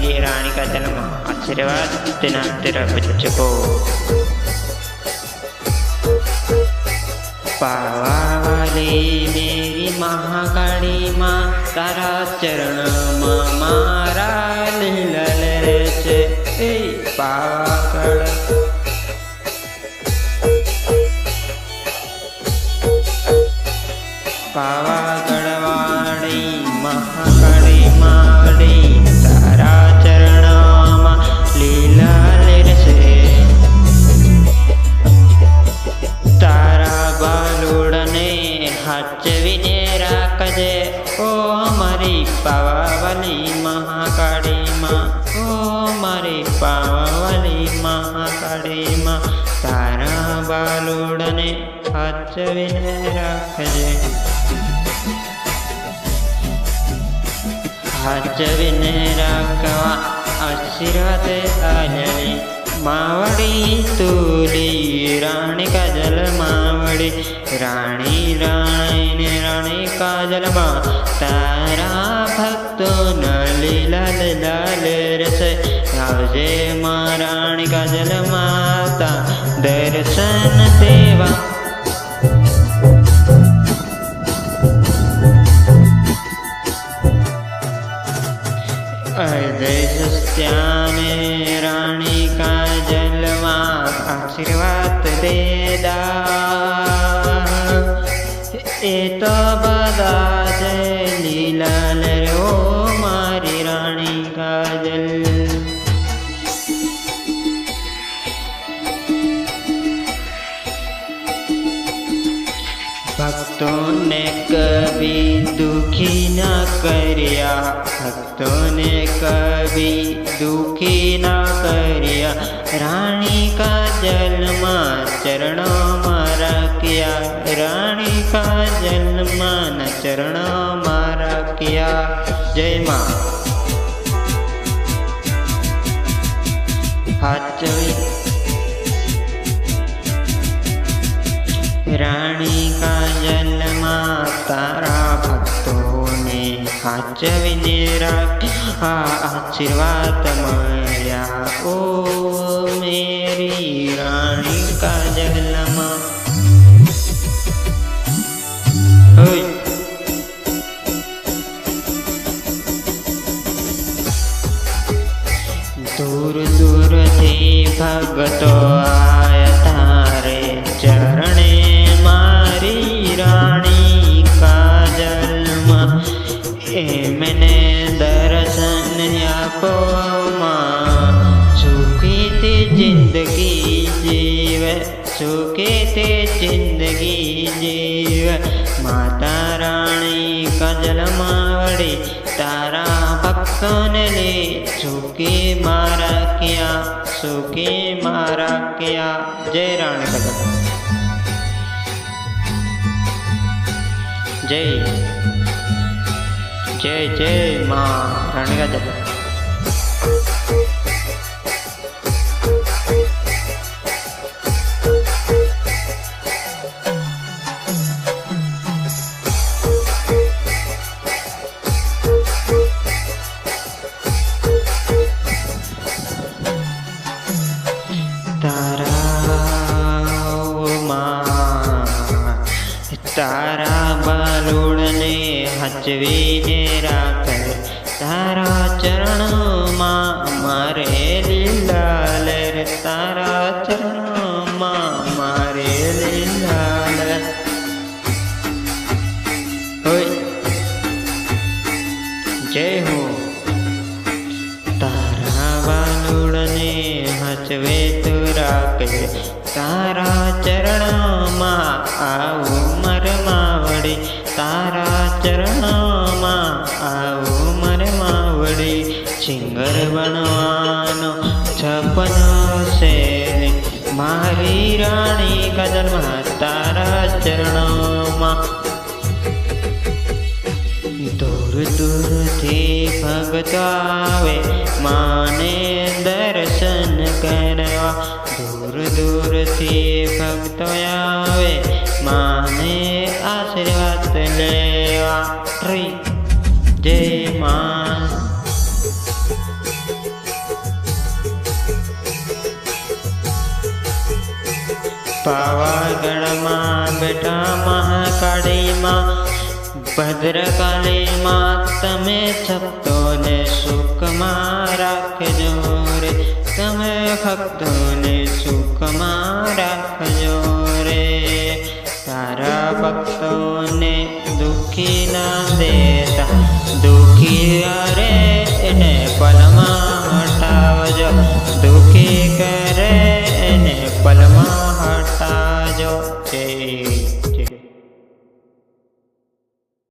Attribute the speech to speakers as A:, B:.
A: मेरी रानी का जन्म आशीर्वाद देना तेरा बच्चों पावा वाली मेरी महाकाली माँ तारा चरण मारा लीलल रे पावागढ़ पावागढ़ वाणी महाकाली माड़ी तारा चरण लीलल रे तारा बालुड़ने हाचवीने राखजे ओ मारी पावावाली महाकाली माँ ओ मारी पावावाली महाकाली माँ तारा बालुड़ने हाचवीने राखजे हाचवीने राखवा आशीर्वाद आलेली मावड़ी तुली रानी काजल मावड़ी रानी रानी रानी काजल माँ तारा भक्तों न लीला लाल रस आवजे माँ रानी काजल माता दर्शन देवा श्यामे रानी का जलवा आशीर्वाद देदा ए तो बदा जय लीला रो मारी रानी का जल भक्तों ने कभी दुखी न करिया भक्तों ने कभी दुखी न करिया रानी का जन्म चरणों मारा किया रानी का जन्म चरणों मारा किया जय माँ रानी का जन्म तारा भक्तों ने हाचवीने राखा आशीर्वाद मळ्या ओ मेरी रानी का जन्म दूर दूर से भक्तों आया तारे चरणे मारी रानी का जन्म मैंने दर्शन आपो माँ सुखी थी जिंदगी जीव सुखी थी जिंदगी जीव माता रानी का जन्मावड़ी तारा भक्तों ने ले सुखी मारा किया सुखी मारा किया जय रानी का जय जय जय माँ रानी का जय तारा बालुड़ने हचवीने राखल तारा चरण माँ मारे लीलाल तारा चरण माँ मारे लीलाल जय हो तारा बालुड़ने हचवे तू राखल तारा चरण माँ आओ मर मावड़ी तारा चरण माँ आओ मर मावड़ी सिंगर बनवानो छपनो से मारी रानी का जन्म तारा चरण माँ दूर दूर थी भगत आवे माने दर्शन करवा दूर दूर थी भक्त आवे माने आशीर्वाद लेवा जय माँ પાવાગઢમાં બેઠા મહાકાળીમાં ભદ્રકાળીમાં તમે ભક્તોને સુખમાં રાખજો રે, તમે ભક્તોને સુખમાં રાખજો રે. તારા ભક્તોને દુઃખી ના દેતા, દુઃખી